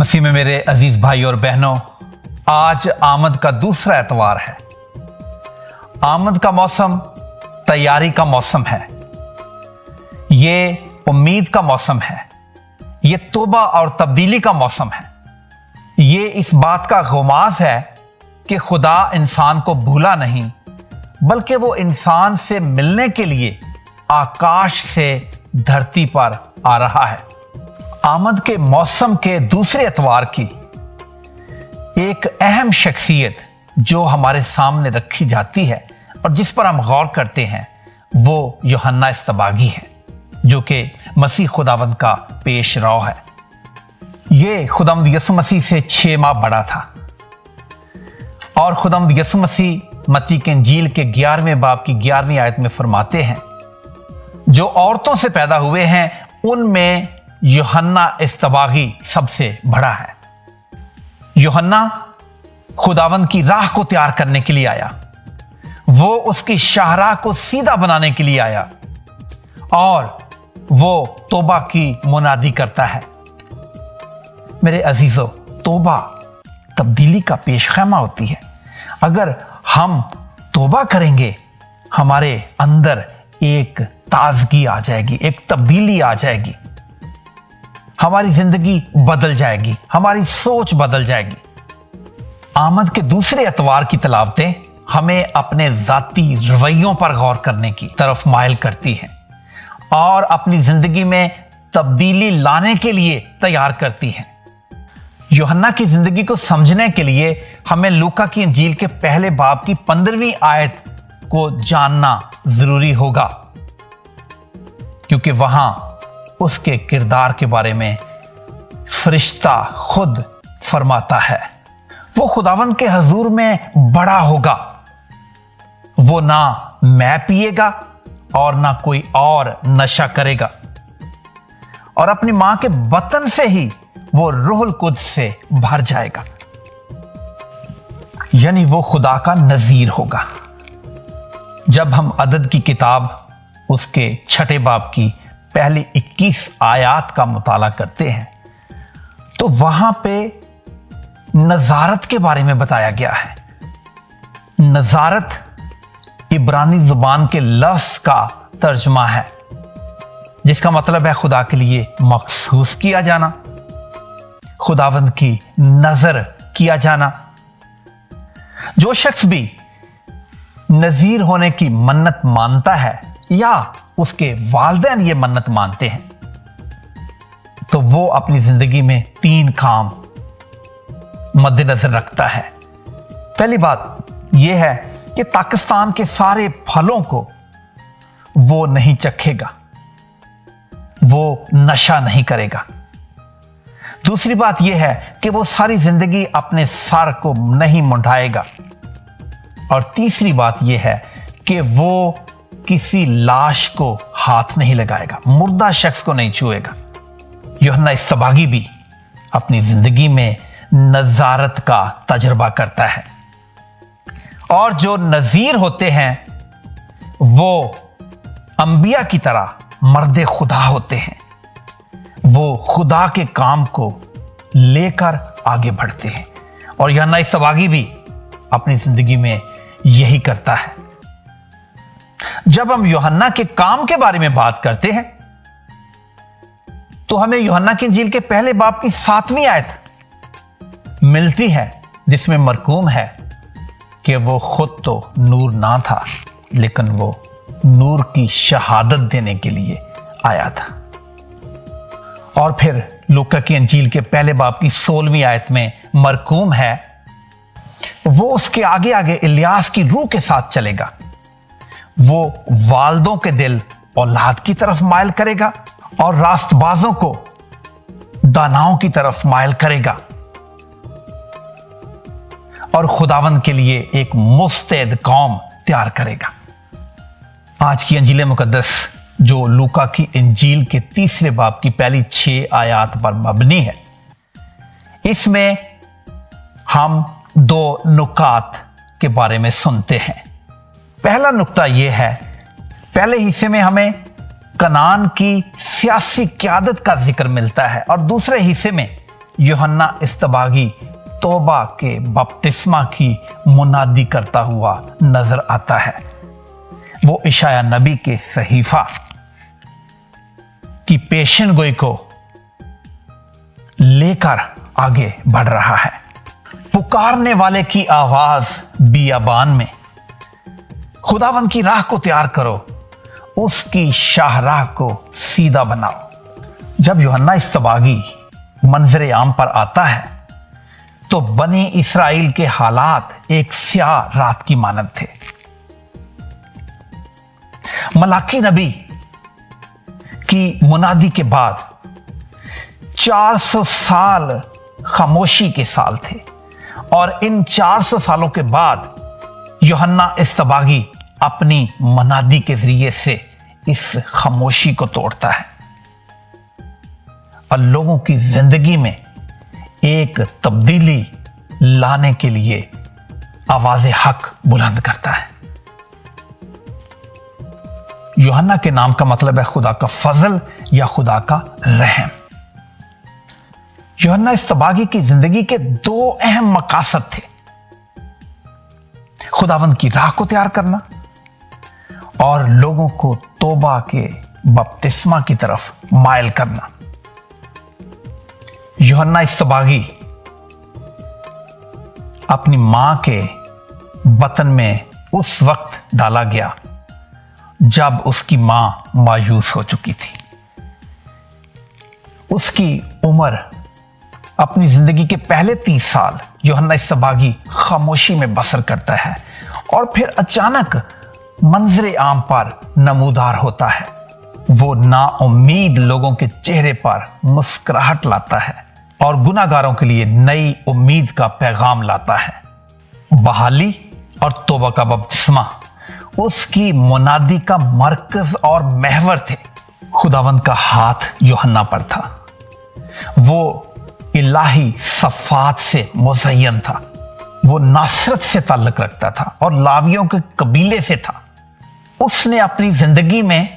मसीह में मेरे अजीज भाई और बहनों, आज आमद का दूसरा एतवार है। आमद का मौसम तैयारी का मौसम है, ये उम्मीद का मौसम है, ये तौबा और तब्दीली का मौसम है। ये इस बात का गुमाज है कि खुदा इंसान को भूला नहीं, बल्कि वो इंसान से मिलने के लिए आकाश से धरती पर आ रहा है। आमद के मौसम के दूसरे एतवार की एक अहम शख्सियत जो हमारे सामने रखी जाती है और जिस पर हम गौर करते हैं वो यूहन्ना इस्तबागी है, जो कि मसीह खुदावंद का पेश रो है। ये खुदावंद यसु मसीह से 6 माह बड़ा था और खुदावंद यसु मसीह मत्ती के इंजील के 11वें बाब की 11वीं आयत में फरमाते हैं, जो औरतों से पैदा हुए हैं उनमें यूहन्ना इस्तबागी सबसे बड़ा है। यूहन्ना खुदावंद की राह को तैयार करने के लिए आया, वो उसकी शाहराह को सीधा बनाने के लिए आया और वो तौबा की मुनादी करता है। मेरे अजीजों, तौबा तब्दीली का पेशखैमा होती है। अगर हम तौबा करेंगे, हमारे अंदर एक ताजगी आ जाएगी, एक तब्दीली आ जाएगी, हमारी जिंदगी बदल जाएगी, हमारी सोच बदल जाएगी। आमद के दूसरे एतवार की तलावतें हमें अपने जाती रवैयों पर गौर करने की तरफ माइल करती हैं और अपनी जिंदगी में तब्दीली लाने के लिए तैयार करती हैं। यूहन्ना की जिंदगी को समझने के लिए हमें लूका की इंजील के पहले बाब की 15वीं आयत को जानना जरूरी होगा, क्योंकि वहां उसके किरदार के बारे में फरिश्ता खुद फरमाता है। वो खुदावंद के हजूर में बड़ा होगा, वो ना मैं पिएगा और ना कोई और नशा करेगा, और अपनी मां के बतन से ही वो रूहुल कुद्स से भर जाएगा, यानी वो खुदा का नजीर होगा। जब हम अदद की किताब उसके 6 बाब की पहली 21 आयात का मुताला करते हैं तो वहां पे नजारत के बारे में बताया गया है। नजारत इब्रानी जुबान के लफ्ज का तर्जुमा है, जिसका मतलब है खुदा के लिए मखसूस किया जाना, खुदावंद की नजर किया जाना। जो शख्स भी नजीर होने की मन्नत मानता है या उसके वालिदैन ये मन्नत मानते हैं, तो वो अपनी जिंदगी में 3 काम मद्देनजर रखता है। पहली बात यह है कि पाकिस्तान के सारे फलों को वो नहीं चखेगा, वो नशा नहीं करेगा। दूसरी बात यह है कि वो सारी जिंदगी अपने सर को नहीं मुंडाएगा। और तीसरी बात यह है कि वो किसी लाश को हाथ नहीं लगाएगा, मुर्दा शख्स को नहीं छुएगा। यूहन्ना इस्तबागी भी अपनी जिंदगी में नजारत का तजुर्बा करता है, और जो नजीर होते हैं वो अंबिया की तरह मर्दे खुदा होते हैं। वो खुदा के काम को लेकर आगे बढ़ते हैं, और यूहन्ना इस्तबागी भी अपनी जिंदगी में यही करता है। जब हम यूहन्ना के काम के बारे में बात करते हैं तो हमें यूहन्ना की इंजील के पहले बाब की 7वीं आयत मिलती है, जिसमें मरकूम है कि वो खुद तो नूर ना था, लेकिन वो नूर की शहादत देने के लिए आया था। और फिर लूका की इंजील के पहले बाब की 16वीं आयत में मरकूम है, वो उसके आगे आगे इलियास की रूह के साथ चलेगा, वो वालदों के दिल औलाद की तरफ माइल करेगा और रास्तबाजों को दानाओं की तरफ माइल करेगा, और खुदावंद के लिए एक मुस्तैद कौम तैयार करेगा। आज की इंजील मुकद्दस जो लूका की इंजील के 3 बाब की पहली 6 आयात पर मबनी है, इसमें हम 2 नुकात के बारे में सुनते हैं। पहला नुक्ता यह है, पहले हिस्से में हमें कनान की सियासी क़यादत का जिक्र मिलता है और दूसरे हिस्से में यूहन्ना इस्तबागी तौबा के बपतिस्मा की मुनादी करता हुआ नजर आता है। वो इशाया नबी के सहीफा की पेशन गोई को लेकर आगे बढ़ रहा है। पुकारने वाले की आवाज बियाबान में, खुदावंद की राह को तैयार करो, उसकी शाहराह को सीधा बनाओ। जब यूहन्ना इस्तबागी मंजरे आम पर आता है तो बनी इस्राएल के हालात एक स्याह रात की मानद थे। मलाकी नबी की मुनादी के बाद 400 साल खामोशी के साल थे और इन 400 सालों के बाद यूहन्ना इस्तबागी अपनी मुनादी के जरिए से इस खामोशी को तोड़ता है और लोगों की जिंदगी में एक तब्दीली लाने के लिए आवाज़ हक बुलंद करता है। यूहन्ना के नाम का मतलब है खुदा का फजल या खुदा का रहम। यूहन्ना इस्तबागी की जिंदगी के दो अहम मकासद थे, खुदावंद की राह को तैयार करना और लोगों को तौबा के बपतिस्मा की तरफ माइल करना। यूहन्ना इस्तबागी अपनी मां के बतन में उस वक्त डाला गया जब उसकी मां मायूस हो चुकी थी। उसकी उम्र, अपनी जिंदगी के पहले 30 साल यूहन्ना इस्तबागी खामोशी में बसर करता है और फिर अचानक मंजरे आम पर नमूदार होता है। वो नाउम्मीद लोगों के चेहरे पर मुस्कुराहट लाता है और गुनाहगारों के लिए नई उम्मीद का पैगाम लाता है। बहाली और तौबा का बपतिस्मा उसकी मुनादी का मरकज और महवर थे। खुदावंद का हाथ यूहन्ना पर था। वो इलाही सफात से मुज़य्यन था। वो नासरत से ताल्लुक रखता था और लावियों के कबीले से था। उसने अपनी जिंदगी में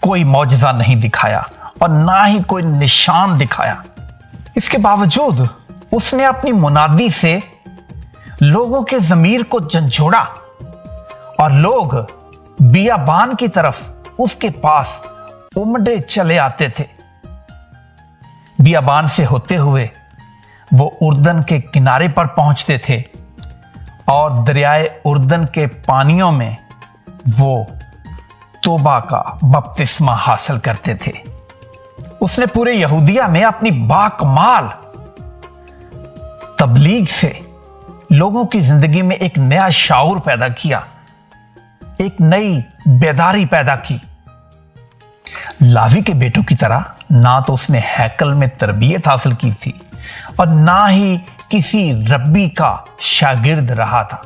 कोई मौजज़ा नहीं दिखाया और ना ही कोई निशान दिखाया। इसके बावजूद उसने अपनी मुनादी से लोगों के ज़मीर को झंझोड़ा और लोग बियाबान की तरफ उसके पास उमड़े चले आते थे। बियाबान से होते हुए वो उर्दन के किनारे पर पहुंचते थे और दरियाए उर्दन के पानियों में वो तौबा का बपतिस्मा हासिल करते थे। उसने पूरे यहूदिया में अपनी बाकमाल तबलीग से लोगों की जिंदगी में एक नया शाऊर पैदा किया, एक नई बेदारी पैदा की। लावी के बेटों की तरह ना तो उसने हैकल में तरबियत हासिल की थी और ना ही किसी रब्बी का शागिर्द रहा था।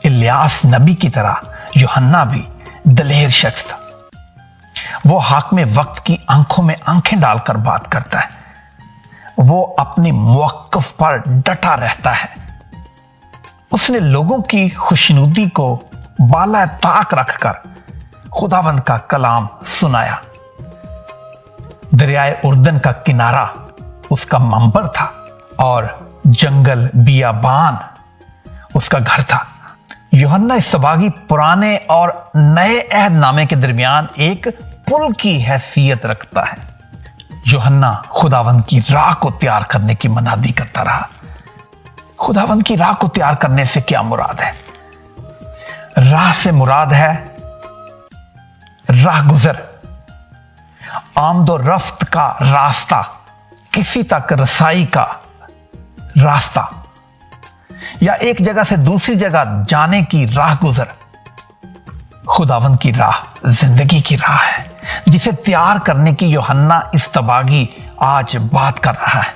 इलियास नबी की तरह यूहन्ना भी दलेर शख्स था। वो हाकिम वक्त की आंखों में आंखें डालकर बात करता है। वो अपनी मौक़िफ़ पर डटा रहता है। उसने लोगों की खुशनुदी को बाला ताक रखकर खुदावंद का कलाम सुनाया। दरियाए उर्दन का किनारा उसका मंबर था और जंगल बियाबान उसका घर था। यूहन्ना इस्तबागी पुराने और नए अहदनामे के दरमियान एक पुल की हैसियत रखता है। यूहन्ना खुदावंद की राह को तैयार करने की मनादी करता रहा। खुदावंद की राह को तैयार करने से क्या मुराद है? राह से मुराद है राह गुजर, आमदो रफ्त का रास्ता, किसी तक रसाई का रास्ता या एक जगह से दूसरी जगह जाने की राह गुजर। खुदावंद की राह जिंदगी की राह है जिसे तैयार करने की यूहन्ना इस्तबागी आज बात कर रहा है।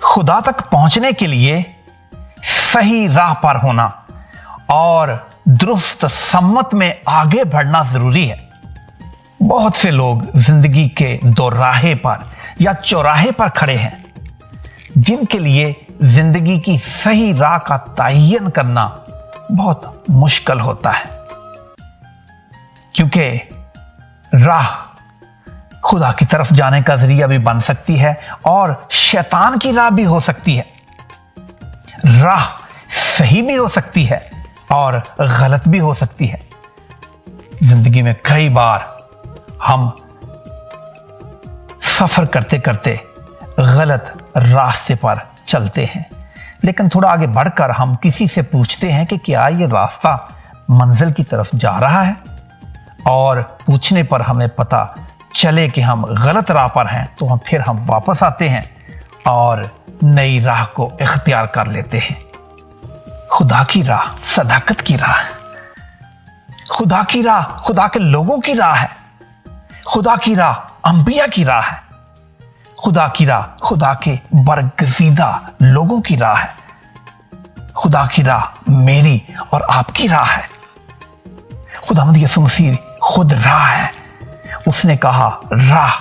खुदा तक पहुंचने के लिए सही राह पर होना और दुरुस्त सम्मत में आगे बढ़ना जरूरी है। बहुत से लोग जिंदगी के दोराहे पर या चौराहे पर खड़े हैं जिनके लिए जिंदगी की सही राह का तयन करना बहुत मुश्किल होता है, क्योंकि राह खुदा की तरफ जाने का जरिया भी बन सकती है और शैतान की राह भी हो सकती है। राह सही भी हो सकती है और गलत भी हो सकती है। जिंदगी में कई बार हम सफर करते करते गलत रास्ते पर चलते हैं, लेकिन थोड़ा आगे बढ़कर हम किसी से पूछते हैं कि क्या ये रास्ता मंजिल की तरफ जा रहा है, और पूछने पर हमें पता चले कि हम गलत राह पर हैं, तो हम वापस आते हैं और नई राह को इख्तियार कर लेते हैं। खुदा की राह सदाकत की राह है। खुदा की राह खुदा के लोगों की राह है। खुदा की राह अंबिया की राह है। खुदा की राह खुदा के बरगजीदा लोगों की राह है। खुदा की राह मेरी और आपकी राह है। खुदावंद यीशु मसीह खुद राह है। उसने कहा, राह,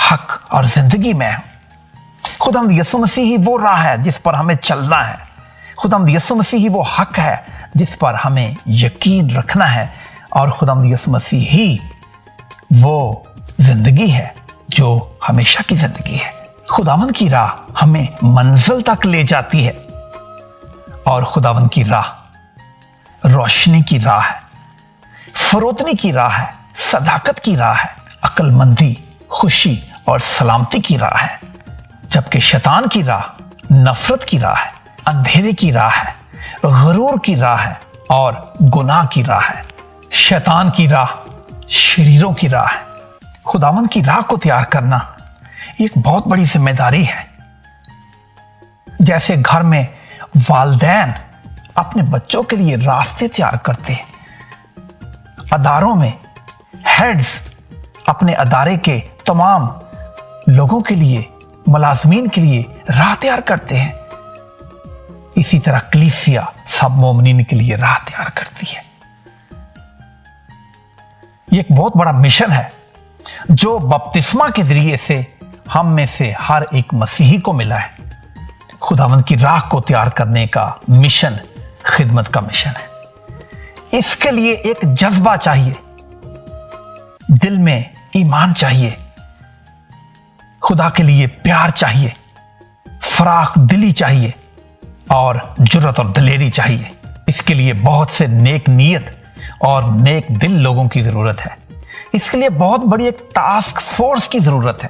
हक और जिंदगी में हूं। खुदावंद यीशु मसीह ही वो राह है जिस पर हमें चलना है। खुदावंद यीशु मसीह ही वो हक है जिस पर हमें यकीन रखना है, और खुदावंद यीशु मसीह ही वो जिंदगी है जो हमेशा की जिंदगी है। खुदावंद की राह हमें मंजिल तक ले जाती है, और खुदावंद की राह रोशनी की राह है, फरोतनी की राह है, सदाकत की राह है, अक्लमंदी, खुशी और सलामती की राह है। जबकि शैतान की राह नफरत की राह है, अंधेरे की राह है, गरूर की राह है और गुनाह की राह है। शैतान की राह शरीरों की राह है। खुदावंद की राह को तैयार करना एक बहुत बड़ी जिम्मेदारी है। जैसे घर में वालिदैन अपने बच्चों के लिए रास्ते तैयार करते हैं, अदारों में हेड्स अपने अदारे के तमाम लोगों के लिए, मुलाजमीन के लिए राह तैयार करते हैं, इसी तरह कलीसिया सब मोमिनीन के लिए राह तैयार करती है। ये एक बहुत बड़ा मिशन है जो बपतिस्मा के जरिए से हम में से हर एक मसीही को मिला है। खुदावंद की राह को तैयार करने का मिशन खिदमत का मिशन है। इसके लिए एक जज्बा चाहिए, दिल में ईमान चाहिए, खुदा के लिए प्यार चाहिए, फराख दिली चाहिए और जुर्रत और दलेरी चाहिए। इसके लिए बहुत से नेक नीयत और नेक दिल लोगों की जरूरत है। इसके लिए बहुत बड़ी एक टास्क फोर्स की जरूरत है,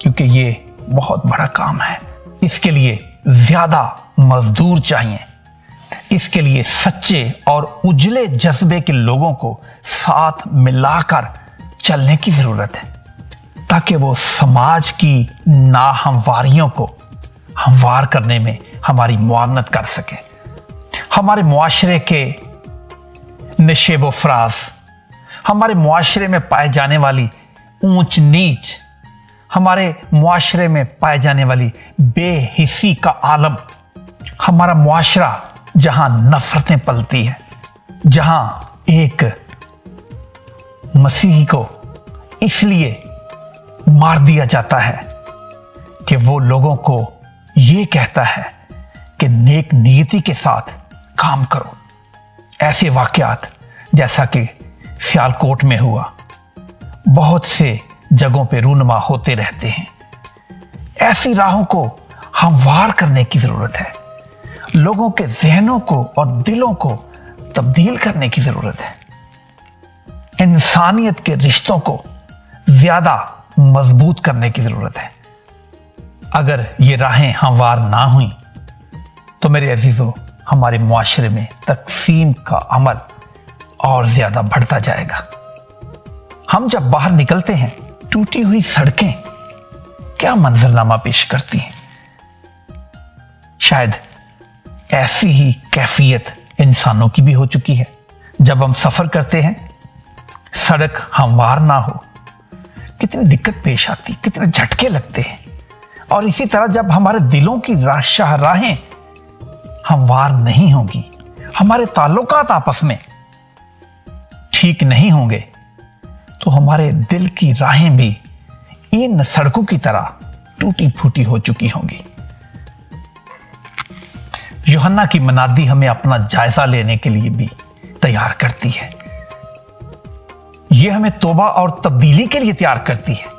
क्योंकि ये बहुत बड़ा काम है। इसके लिए ज्यादा मजदूर चाहिए। इसके लिए सच्चे और उजले जज्बे के लोगों को साथ मिलाकर चलने की जरूरत है, ताकि वो समाज की नाहमवारियों को हमवार करने में हमारी मुआवनत कर सके। हमारे मुआशरे के नशेबो फराज, हमारे मुआशरे में पाए जाने वाली ऊंच नीच, हमारे मुआशरे में पाए जाने वाली बेहिसी का आलम, हमारा मुआशरा जहां नफरतें पलती है, जहां एक मसीही को इसलिए मार दिया जाता है कि वो लोगों को ये कहता है कि नेक नीयति के साथ काम करो। ऐसे वाकयात जैसा कि सियालकोट में हुआ, बहुत से जगहों पे रूनुमा होते रहते हैं। ऐसी राहों को हमवार करने की जरूरत है। लोगों के जहनों को और दिलों को तब्दील करने की जरूरत है। इंसानियत के रिश्तों को ज्यादा मजबूत करने की जरूरत है। अगर ये राहें हमवार ना हुई तो मेरे अजीजों, हमारे मुआशरे में तकसीम का अमल और ज्यादा बढ़ता जाएगा। हम जब बाहर निकलते हैं, टूटी हुई सड़कें क्या मंजरनामा पेश करती हैं। शायद ऐसी ही कैफियत इंसानों की भी हो चुकी है। जब हम सफर करते हैं, सड़क हमवार ना हो, कितनी दिक्कत पेश आती, कितने झटके लगते हैं। और इसी तरह जब हमारे दिलों की शाहराहें हमवार नहीं होंगी, हमारे ताल्लुकात आपस में ठीक नहीं होंगे, तो हमारे दिल की राहें भी इन सड़कों की तरह टूटी फूटी हो चुकी होंगी। यूहन्ना की मनादी हमें अपना जायजा लेने के लिए भी तैयार करती है। یہ ہمیں توبہ اور تبدیلی کے لیے تیار کرتی ہے۔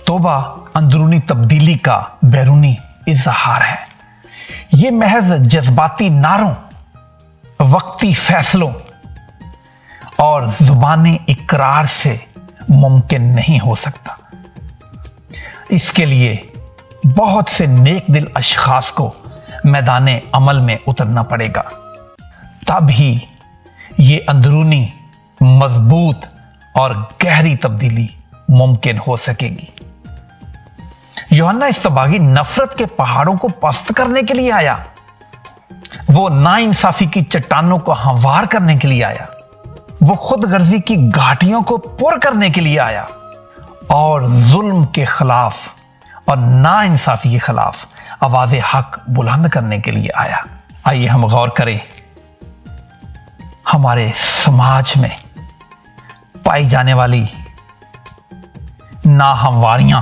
توبہ اندرونی تبدیلی کا بیرونی اظہار ہے۔ یہ محض جذباتی نعروں، وقتی فیصلوں اور زبانی اقرار سے ممکن نہیں ہو سکتا۔ اس کے لیے بہت سے نیک دل اشخاص کو میدان عمل میں اترنا پڑے گا، تب ہی یہ اندرونی مضبوط اور گہری تبدیلی ممکن ہو سکے گی۔ یوحنا اصطباغی نفرت کے پہاڑوں کو پست کرنے کے لیے آیا، وہ ناانصافی کی چٹانوں کو ہموار کرنے کے لیے آیا، وہ خود غرضی کی گھاٹیوں کو پر کرنے کے لیے آیا، اور ظلم کے خلاف اور ناانصافی کے خلاف آواز حق بلند کرنے کے لیے آیا۔ آئیے ہم غور کریں، ہمارے سماج میں پائی جانے والی ناہمواریاں،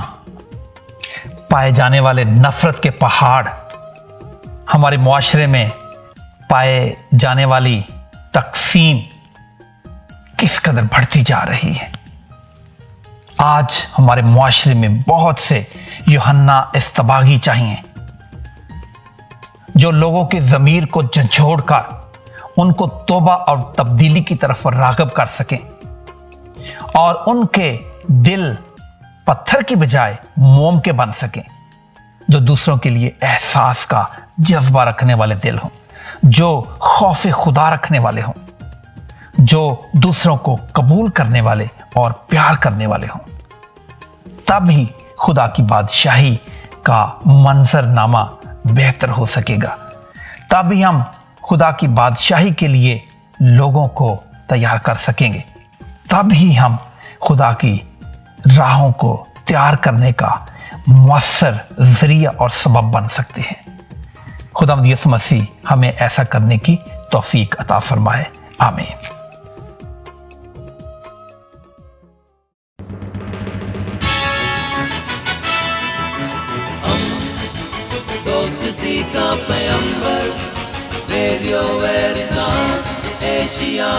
پائے جانے والے نفرت کے پہاڑ، ہمارے معاشرے میں پائے جانے والی تقسیم کس قدر بڑھتی جا رہی ہے۔ آج ہمارے معاشرے میں بہت سے یوحنا اصطباغی چاہیے جو لوگوں کے ضمیر کو جھنجھوڑ کر ان کو توبہ اور تبدیلی کی طرف راغب کر سکیں، اور ان کے دل پتھر کی بجائے موم کے بن سکیں، جو دوسروں کے لیے احساس کا جذبہ رکھنے والے دل ہوں، جو خوف خدا رکھنے والے ہوں، جو دوسروں کو قبول کرنے والے اور پیار کرنے والے ہوں۔ تب ہی خدا کی بادشاہی کا منظر نامہ بہتر ہو سکے گا، تب ہی ہم خدا کی بادشاہی کے لیے لوگوں کو تیار کر سکیں گے، تب ہی ہم خدا کی راہوں کو تیار کرنے کا مؤثر ذریعہ اور سبب بن سکتے ہیں۔ خداوند یسوع مسیح ہمیں ایسا کرنے کی توفیق عطا فرمائے، آمین۔ دوستی کا پیغمبر، ریڈیو ویریتاس ایشیا۔